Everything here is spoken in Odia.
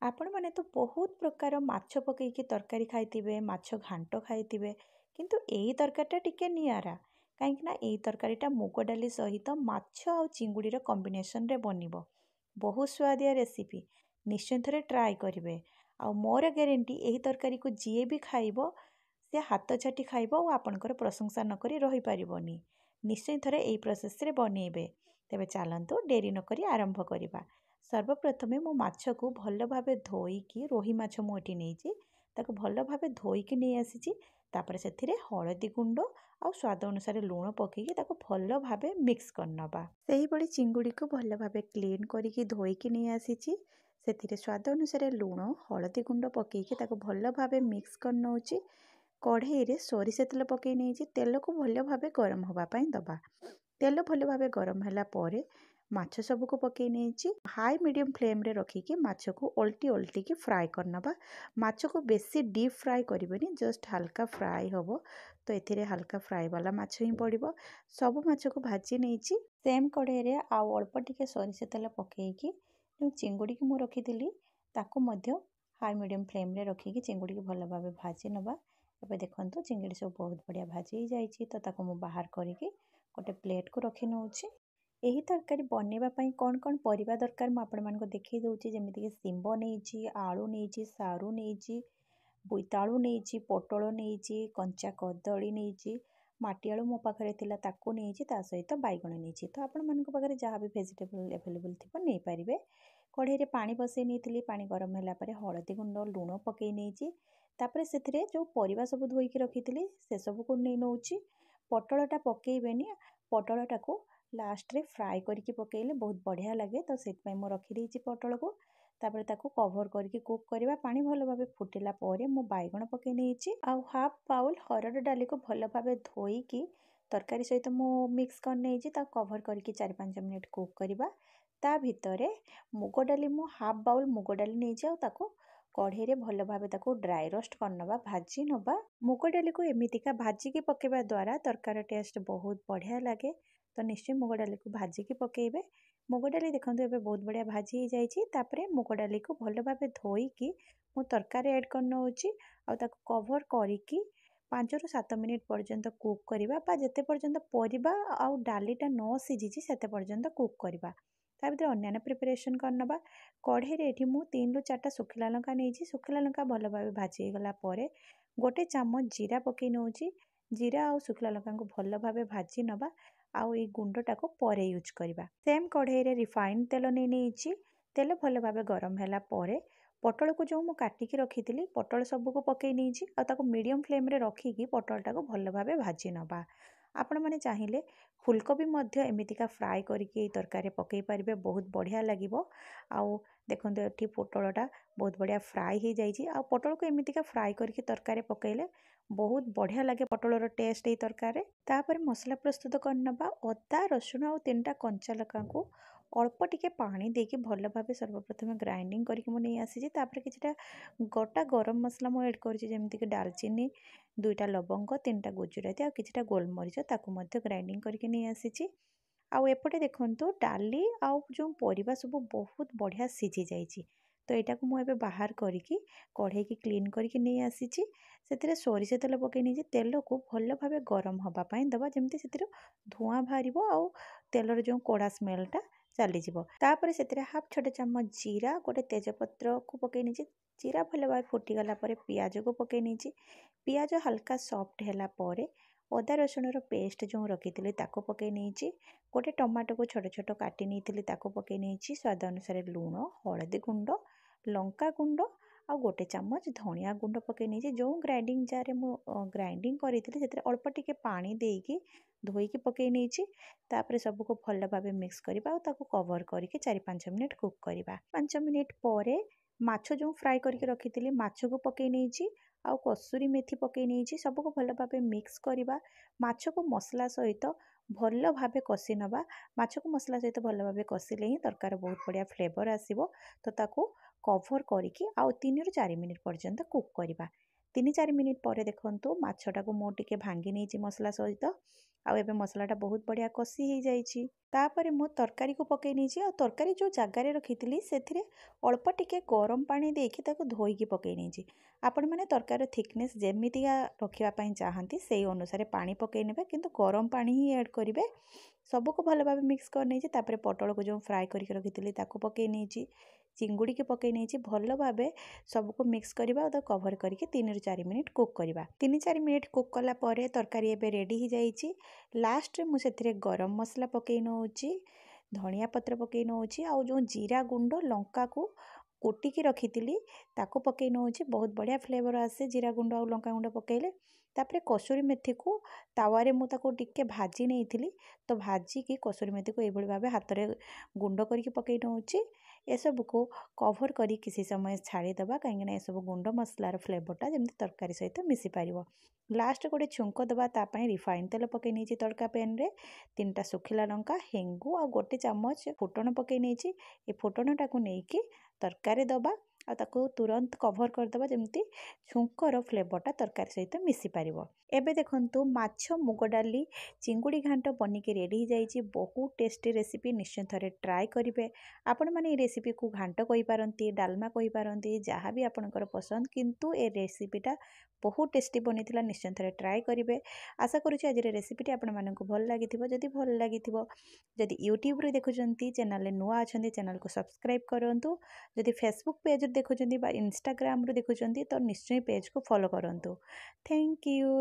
आपण ମାନେ ତ ବହୁତ ପ୍ରକାର ମାଛ ପକେଇକି ତରକାରୀ ଖାଇଥିବେ, ମାଛ ଘାଣ୍ଟ ଖାଇଥିବେ, କିନ୍ତୁ ଏଇ ତରକାରୀଟା ଟିକେ ନିଆରା। କାହିଁକି ନା ଏଇ ତରକାରୀଟା ମୁଗ ଡାଲି ସହିତ ମାଛ ଆଉ ଚିଙ୍ଗୁଡ଼ିର କମ୍ବିନେସନରେ ବନିବ। ବହୁତ ସୁଆଦିଆ ରେସିପି, ନିଶ୍ଚୟ ଥରେ ଟ୍ରାଏ କରିବେ। ଆଉ ମୋର ଗ୍ୟାରେଣ୍ଟି ଏହି ତରକାରୀକୁ ଯିଏ ବି ଖାଇବ ସେ ହାତ ଚାଟି ଖାଇବ ଓ ଆପଣଙ୍କର ପ୍ରଶଂସା ନକରି ରହିପାରିବନି। ନିଶ୍ଚୟ ଥରେ ଏହି ପ୍ରୋସେସରେ ବନେଇବେ। ତେବେ ଚାଲନ୍ତୁ ଡେରି ନକରି ଆରମ୍ଭ କରିବା। ସର୍ବପ୍ରଥମେ ମୁଁ ମାଛକୁ ଭଲ ଭାବେ ଧୋଇକି, ରୋହି ମାଛ ମୁଁ ଏଠି ନେଇଛି, ତାକୁ ଭଲ ଭାବେ ଧୋଇକି ନେଇ ଆସିଛି। ତାପରେ ସେଥିରେ ହଳଦୀ ଗୁଣ୍ଡ ଆଉ ସ୍ୱାଦ ଅନୁସାରେ ଲୁଣ ପକେଇକି ତାକୁ ଭଲ ଭାବେ ମିକ୍ସ କରିନେବା। ସେହିଭଳି ଚିଙ୍ଗୁଡ଼ିକୁ ଭଲ ଭାବେ କ୍ଲିନ୍ କରିକି ଧୋଇକି ନେଇ ଆସିଛି। ସେଥିରେ ସ୍ୱାଦ ଅନୁସାରେ ଲୁଣ, ହଳଦୀ ଗୁଣ୍ଡ ପକେଇକି ତାକୁ ଭଲ ଭାବେ ମିକ୍ସ କରିନେଉଛି। କଢ଼େଇରେ ସୋରିଷ ତେଲ ପକେଇ ନେଇଛି। ତେଲକୁ ଭଲ ଭାବେ ଗରମ ହେବା ପାଇଁ ଦେବା। ତେଲ ଭଲ ଭାବେ ଗରମ ହେଲା ପରେ ମାଛ ସବୁକୁ ପକେଇ ନେଇଛି। ହାଇ ମିଡ଼ିୟମ୍ ଫ୍ଲେମ୍ରେ ରଖିକି ମାଛକୁ ଓଲଟିକି ଫ୍ରାଏ କରିନେବା। ମାଛକୁ ବେଶୀ ଡିପ୍ ଫ୍ରାଏ କରିବେନି, ଜଷ୍ଟ ହାଲକା ଫ୍ରାଏ ହେବ। ତ ଏଥିରେ ହାଲକା ଫ୍ରାଏ ବାଲା ମାଛ ହିଁ ପଡ଼ିବ। ସବୁ ମାଛକୁ ଭାଜି ନେଇଛି। ସେମ୍ କଢ଼େଇରେ ଆଉ ଅଳ୍ପ ଟିକେ ସୋରିଷ ତେଲ ପକେଇକି ଯେଉଁ ଚିଙ୍ଗୁଡ଼ିକି ମୁଁ ରଖିଥିଲି ତାକୁ ମଧ୍ୟ ହାଇ ମିଡ଼ିୟମ୍ ଫ୍ଲେମ୍ରେ ରଖିକି ଚିଙ୍ଗୁଡ଼ିକି ଭଲ ଭାବେ ଭାଜି ନେବା। ଏବେ ଦେଖନ୍ତୁ ଚିଙ୍ଗୁଡ଼ି ସବୁ ବହୁତ ବଢ଼ିଆ ଭାଜି ହେଇଯାଇଛି। ତ ତାକୁ ମୁଁ ବାହାର କରିକି ଗୋଟେ ପ୍ଲେଟ୍କୁ ରଖି ନେଉଛି। ଏହି ତରକାରୀ ବନେଇବା ପାଇଁ କ'ଣ କ'ଣ ପରିବା ଦରକାର ମୁଁ ଆପଣମାନଙ୍କୁ ଦେଖେଇ ଦେଉଛି। ଯେମିତିକି ଶିମ୍ବ ନେଇଛି, ଆଳୁ ନେଇଛି, ସାରୁ ନେଇଛି, ବୋଇତାଳୁ ନେଇଛି, ପୋଟଳ ନେଇଛି, କଞ୍ଚା କଦଳୀ ନେଇଛି, ମାଟି ଆଳୁ ମୋ ପାଖରେ ଥିଲା ତାକୁ ନେଇଛି, ତା ସହିତ ବାଇଗଣ ନେଇଛି। ତ ଆପଣମାନଙ୍କ ପାଖରେ ଯାହା ବି ଭେଜିଟେବଲ୍ ଆଭେଲେବୁଲ୍ ଥିବ ନେଇପାରିବେ। କଢ଼େଇରେ ପାଣି ବସେଇ ନେଇଥିଲି। ପାଣି ଗରମ ହେଲା ପରେ ହଳଦୀ ଗୁଣ୍ଡ, ଲୁଣ ପକେଇ ନେଇଛି। ତାପରେ ସେଥିରେ ଯେଉଁ ପରିବା ସବୁ ଧୋଇକି ରଖିଥିଲି ସେସବୁକୁ ନେଇ ନେଉଛି। ପୋଟଳଟା ପକେଇବେନି, ପୋଟଳଟାକୁ ଲାଷ୍ଟରେ ଫ୍ରାଏ କରିକି ପକେଇଲେ ବହୁତ ବଢ଼ିଆ ଲାଗେ। ତ ସେଥିପାଇଁ ମୁଁ ରଖିଦେଇଛି ପୋଟଳକୁ। ତାପରେ ତାକୁ କଭର୍ କରିକି କୁକ୍ କରିବା। ପାଣି ଭଲ ଭାବେ ଫୁଟିଲା ପରେ ମୁଁ ବାଇଗଣ ପକେଇ ନେଇଛି। ଆଉ ହାଫ୍ ବାଉଲ୍ ହରଡ଼ ଡାଲିକୁ ଭଲ ଭାବେ ଧୋଇକି ତରକାରୀ ସହିତ ମୁଁ ମିକ୍ସ କରି ନେଇଛି। ତାକୁ କଭର୍ କରିକି 4-5 ମିନିଟ୍ କୁକ୍ କରିବା। ତା ଭିତରେ ମୁଗ ଡାଲି ମୁଁ ହାଫ୍ ବାଉଲ୍ ମୁଗ ଡାଲି ନେଇଛି। ଆଉ ତାକୁ କଢ଼େଇରେ ଭଲ ଭାବେ ତାକୁ ଡ୍ରାଏ ରୋଷ୍ଟ କରିନେବା, ଭାଜି ନେବା। ମୁଗ ଡାଲିକୁ ଏମିତିକା ଭାଜିକି ପକାଇବା ଦ୍ୱାରା ତରକାରୀ ଟେଷ୍ଟ ବହୁତ ବଢ଼ିଆ ଲାଗେ। ତ ନିଶ୍ଚୟ ମୁଗ ଡାଲିକୁ ଭାଜିକି ପକାଇବେ। ମୁଗ ଡାଲି ଦେଖନ୍ତୁ ଏବେ ବହୁତ ବଢ଼ିଆ ଭାଜି ହେଇଯାଇଛି। ତାପରେ ମୁଗ ଡାଲିକୁ ଭଲ ଭାବେ ଧୋଇକି ମୁଁ ତରକାରୀ ଆଡ଼୍ କରି ନେଉଛି। ଆଉ ତାକୁ କଭର୍ କରିକି 5-7 ମିନିଟ୍ ପର୍ଯ୍ୟନ୍ତ କୁକ୍ କରିବା, ବା ଯେତେ ପର୍ଯ୍ୟନ୍ତ ପରିବା ଆଉ ଡାଲିଟା ନ ସିଝିଛି ସେତେ ପର୍ଯ୍ୟନ୍ତ କୁକ୍ କରିବା। ତା ଭିତରେ ଅନ୍ୟାନ୍ୟ ପ୍ରିପାରେସନ୍ କରିନେବା। କଢ଼େଇରେ ଏଠି ମୁଁ 3-4ଟା ଶୁଖିଲା ଲଙ୍କା ନେଇଛି। ଶୁଖିଲା ଲଙ୍କା ଭଲ ଭାବେ ଭାଜି ହେଇଗଲା ପରେ 1 ଚାମଚ ଜିରା ପକାଇ ନେଉଛି। ଜିରା ଆଉ ଶୁଖିଲା ଲଙ୍କାକୁ ଭଲ ଭାବେ ଭାଜି ନେବା। ଆଉ ଏଇ ଗୁଣ୍ଡଟାକୁ ପରେ ୟୁଜ୍ କରିବା। ସେମ୍ କଢ଼େଇରେ ରିଫାଇନ୍ ତେଲ ନେଇଛି। ତେଲ ଭଲ ଭାବେ ଗରମ ହେଲା ପରେ ପୋଟଳକୁ ଯେଉଁ ମୁଁ କାଟିକି ରଖିଥିଲି ପୋଟଳ ସବୁକୁ ପକାଇ ନେଇଛି। ଆଉ ତାକୁ ମିଡ଼ିୟମ୍ ଫ୍ଲେମ୍ରେ ରଖିକି ପୋଟଳଟାକୁ ଭଲ ଭାବେ ଭାଜି ନେବା। ଆପଣମାନେ ଚାହିଁଲେ ଫୁଲକୋବି ମଧ୍ୟ ଏମିତିକା ଫ୍ରାଏ କରିକି ଏଇ ତରକାରୀରେ ପକାଇ ପାରିବେ, ବହୁତ ବଢ଼ିଆ ଲାଗିବ। ଆଉ ଦେଖନ୍ତୁ ଏଠି ପୋଟଳଟା ବହୁତ ବଢ଼ିଆ ଫ୍ରାଏ ହେଇଯାଇଛି। ଆଉ ପୋଟଳକୁ ଏମିତିକା ଫ୍ରାଏ କରିକି ତରକାରୀ ପକାଇଲେ ବହୁତ ବଢ଼ିଆ ଲାଗେ ପୋଟଳର ଟେଷ୍ଟ ଏଇ ତରକାରୀରେ। ତାପରେ ମସଲା ପ୍ରସ୍ତୁତ କରିନେବା। ଅଦା, ରସୁଣ ଆଉ 3ଟା କଞ୍ଚା ଲଙ୍କାକୁ ଅଳ୍ପ ଟିକେ ପାଣି ଦେଇକି ଭଲ ଭାବେ ସର୍ବପ୍ରଥମେ ଗ୍ରାଇଣ୍ଡିଙ୍ଗ କରିକି ମୁଁ ନେଇ ଆସିଛି। ତାପରେ କିଛିଟା ଗୋଟା ଗରମ ମସଲା ମୁଁ ଆଡ଼୍ କରିଛି, ଯେମିତିକି ଡାଲଚିନି, 2ଟା ଲବଙ୍ଗ, 3ଟା ଗୁଜୁରାତି ଆଉ କିଛିଟା ଗୋଲମରିଚ, ତାକୁ ମଧ୍ୟ ଗ୍ରାଇଣ୍ଡିଙ୍ଗ କରିକି ନେଇ ଆସିଛି। ଆଉ ଏପଟେ ଦେଖନ୍ତୁ ଡାଲି ଆଉ ଯେଉଁ ପରିବା ସବୁ ବହୁତ ବଢ଼ିଆ ସିଝି ଯାଇଛି। ତ ଏଇଟାକୁ ମୁଁ ଏବେ ବାହାର କରିକି କଢ଼େଇକି କ୍ଲିନ୍ କରିକି ନେଇ ଆସିଛି। ସେଥିରେ ସୋରିଷ ତେଲ ପକାଇ ନେଇଛି। ତେଲକୁ ଭଲ ଭାବେ ଗରମ ହେବା ପାଇଁ ଦେବା, ଯେମିତି ସେଥିରୁ ଧୂଆଁ ବାହାରିବ ଆଉ ତେଲର ଯେଉଁ କଡ଼ା ସ୍ମେଲ୍ଟା ଚାଲିଯିବ। ତାପରେ ସେଥିରେ ହାଫ୍ ଛୋଟ ଚାମଚ ଜିରା, 1 ତେଜପତ୍ରକୁ ପକାଇ ନେଇଛି। ଜିରା ଭଲ ଭାବେ ଫୁଟିଗଲା ପରେ ପିଆଜକୁ ପକାଇ ନେଇଛି। ପିଆଜ ହାଲକା ସଫ୍ଟ ହେଲା ପରେ ଅଦା ରସୁଣର ପେଷ୍ଟ ଯେଉଁ ରଖିଥିଲି ତାକୁ ପକାଇ ନେଇଛି। 1 ଟମାଟୋକୁ ଛୋଟ ଛୋଟ କାଟି ନେଇଥିଲି ତାକୁ ପକାଇ ନେଇଛି। ସ୍ୱାଦ ଅନୁସାରେ ଲୁଣ, ହଳଦୀ ଗୁଣ୍ଡ, ଲଙ୍କା ଗୁଣ୍ଡ ଆଉ 1 ଚାମଚ ଧନିଆ ଗୁଣ୍ଡ ପକାଇ ନେଇଛି। ଯେଉଁ ଗ୍ରାଇଣ୍ଡିଙ୍ଗ ଜାର୍ରେ ମୁଁ ଗ୍ରାଇଣ୍ଡିଙ୍ଗ କରିଥିଲି ସେଥିରେ ଅଳ୍ପ ଟିକେ ପାଣି ଦେଇକି ଧୋଇକି ପକାଇ ନେଇଛି। ତାପରେ ସବୁକୁ ଭଲ ଭାବେ ମିକ୍ସ କରିବା ଆଉ ତାକୁ କଭର୍ କରିକି 4-5 ମିନିଟ୍ କୁକ୍ କରିବା। 5 ମିନିଟ୍ ପରେ ମାଛ ଯେଉଁ ଫ୍ରାଏ କରିକି ରଖିଥିଲି ମାଛକୁ ପକାଇ ନେଇଛି। ଆଉ କସୁରୀ ମେଥି ପକାଇ ନେଇଛି। ସବୁକୁ ଭଲ ଭାବେ ମିକ୍ସ କରିବା। ମାଛକୁ ମସଲା ସହିତ ଭଲ ଭାବେ କଷି ନେବା। ମାଛକୁ ମସଲା ସହିତ ଭଲ ଭାବେ କଷିଲେ ହିଁ ତରକାରୀ ବହୁତ ବଢ଼ିଆ ଫ୍ଲେଭର୍ ଆସିବ। ତ ତାକୁ କଭର୍ କରିକି ଆଉ 3-4 ମିନିଟ୍ ପର୍ଯ୍ୟନ୍ତ କୁକ୍ କରିବା। 3-4 ମିନିଟ୍ ପରେ ଦେଖନ୍ତୁ ମାଛଟାକୁ ମୁଁ ଟିକେ ଭାଙ୍ଗି ନେଇଛି ମସଲା ସହିତ। ଆଉ ଏବେ ମସଲାଟା ବହୁତ ବଢ଼ିଆ କଷି ହେଇଯାଇଛି। ତାପରେ ମୁଁ ତରକାରୀକୁ ପକେଇ ନେଇଛି। ଆଉ ତରକାରୀ ଯେଉଁ ଜାଗାରେ ରଖିଥିଲି ସେଥିରେ ଅଳ୍ପ ଟିକେ ଗରମ ପାଣି ଦେଇକି ତାକୁ ଧୋଇକି ପକେଇ ନେଇଛି। ଆପଣମାନେ ତରକାରୀର ଥିକନେସ୍ ଯେମିତିକା ରଖିବା ପାଇଁ ଚାହାନ୍ତି ସେଇ ଅନୁସାରେ ପାଣି ପକେଇ ନେବେ, କିନ୍ତୁ ଗରମ ପାଣି ହିଁ ଆଡ଼୍ କରିବେ। ସବୁକୁ ଭଲ ଭାବେ ମିକ୍ସ କରି ନେଇଛି। ତାପରେ ପୋଟଳକୁ ଯେଉଁ ଫ୍ରାଏ କରିକି ରଖିଥିଲି ତାକୁ ପକେଇ ନେଇଛି, ଚିଙ୍ଗୁଡ଼ିକି ପକେଇ ନେଇଛି। ଭଲ ଭାବେ ସବୁକୁ ମିକ୍ସ କରିବା ଆଉ ତାକୁ କଭର୍ କରିକି 3-4 ମିନିଟ୍ କୁକ୍ କରିବା। 3-4 ମିନିଟ୍ କୁକ୍ କଲା ପରେ ତରକାରୀ ଏବେ ରେଡ଼ି ହେଇଯାଇଛି। ଲାଷ୍ଟରେ ମୁଁ ସେଥିରେ ଗରମ ମସଲା ପକେଇ ନେଉଛି, ଧନିଆ ପତ୍ର ପକେଇ ନେଉଛି, ଆଉ ଯେଉଁ ଜିରା ଗୁଣ୍ଡ ଲଙ୍କାକୁ କୁଟିକି ରଖିଥିଲି ତାକୁ ପକେଇ ନେଉଛି। ବହୁତ ବଢ଼ିଆ ଫ୍ଲେଭର୍ ଆସେ ଜିରା ଗୁଣ୍ଡ ଆଉ ଲଙ୍କା ଗୁଣ୍ଡ ପକେଇଲେ। ତାପରେ କସୁରୀ ମେଥିକୁ ତାୱାରେ ମୁଁ ତାକୁ ଟିକେ ଭାଜି ନେଇଥିଲି, ତ ଭାଜିକି କସୁରୀ ମେଥିକୁ ଏଇଭଳି ଭାବେ ହାତରେ ଗୁଣ୍ଡ କରିକି ପକେଇ ନେଉଛି। ଏସବୁକୁ କଭର୍ କରି କିଛି ସମୟ ଛାଡ଼ିଦେବା, କାହିଁକିନା ଏସବୁ ଗୁଣ୍ଡ ମସଲାର ଫ୍ଲେଭର୍ଟା ଯେମିତି ତରକାରୀ ସହିତ ମିଶିପାରିବ। ଲାଷ୍ଟ ଗୋଟେ ଛୁଙ୍କ ଦେବା, ତା ପାଇଁ ରିଫାଇନ୍ ତେଲ ପକେଇ ନେଇଛି ତଡ଼କା ପ୍ୟାନ୍ରେ। 3ଟା ଶୁଖିଲା ଲଙ୍କା, ହେଙ୍ଗୁ ଆଉ 1 ଚାମଚ ଫୁଟଣ ପକେଇ ନେଇଛି। ଏ ଫୁଟଣଟାକୁ ନେଇକି ତରକାରୀ ଦେବା ଆଉ ତାକୁ ତୁରନ୍ତ କଭର୍ କରିଦେବା, ଯେମିତି ଛୁଙ୍କର ଫ୍ଲେଭର୍ଟା ତରକାରୀ ସହିତ ମିଶିପାରିବ। ଏବେ ଦେଖନ୍ତୁ ମାଛ ମୁଗ ଡାଲି ଚିଙ୍ଗୁଡ଼ି ଘାଣ୍ଟ ବନିକି ରେଡ଼ି ହେଇଯାଇଛି। ବହୁତ ଟେଷ୍ଟି ରେସିପି, ନିଶ୍ଚୟ ଥରେ ଟ୍ରାଏ କରିବେ। ଆପଣମାନେ এই ରେସିପିକୁ ଘାଣ୍ଟ କହିପାରନ୍ତି, ଡାଲମା କହିପାରନ୍ତି, ଯାହା ବି ଆପଣଙ୍କର ପସନ୍ଦ, କିନ୍ତୁ ଏ ରେସିପିଟା ବହୁତ ଟେଷ୍ଟି ବନିଥିଲା। ନିଶ୍ଚୟ ଥରେ ଟ୍ରାଏ କରିବେ। ଆଶା କରୁଛି ଆଜିର ରେସିପିଟି ଆପଣମାନଙ୍କୁ ଭଲ ଲାଗିଥିବ। ଯଦି ଭଲ ଲାଗିଥିବ, ଯଦି ୟୁଟ୍ୟୁବ୍ରେ ଦେଖୁଛନ୍ତି, ଚ୍ୟାନେଲରେ ନୂଆ ଅଛନ୍ତି, ଚ୍ୟାନେଲକୁ ସବସ୍କ୍ରାଇବ୍ କରନ୍ତୁ। ଯଦି ଫେସବୁକ୍ ପେଜ୍ରୁ ଦେଖୁଛନ୍ତି ବା ଇନଷ୍ଟାଗ୍ରାମରୁ ଦେଖୁଛନ୍ତି, ତ ନିଶ୍ଚୟ ପେଜ୍କୁ ଫଲୋ କରନ୍ତୁ। Thank you.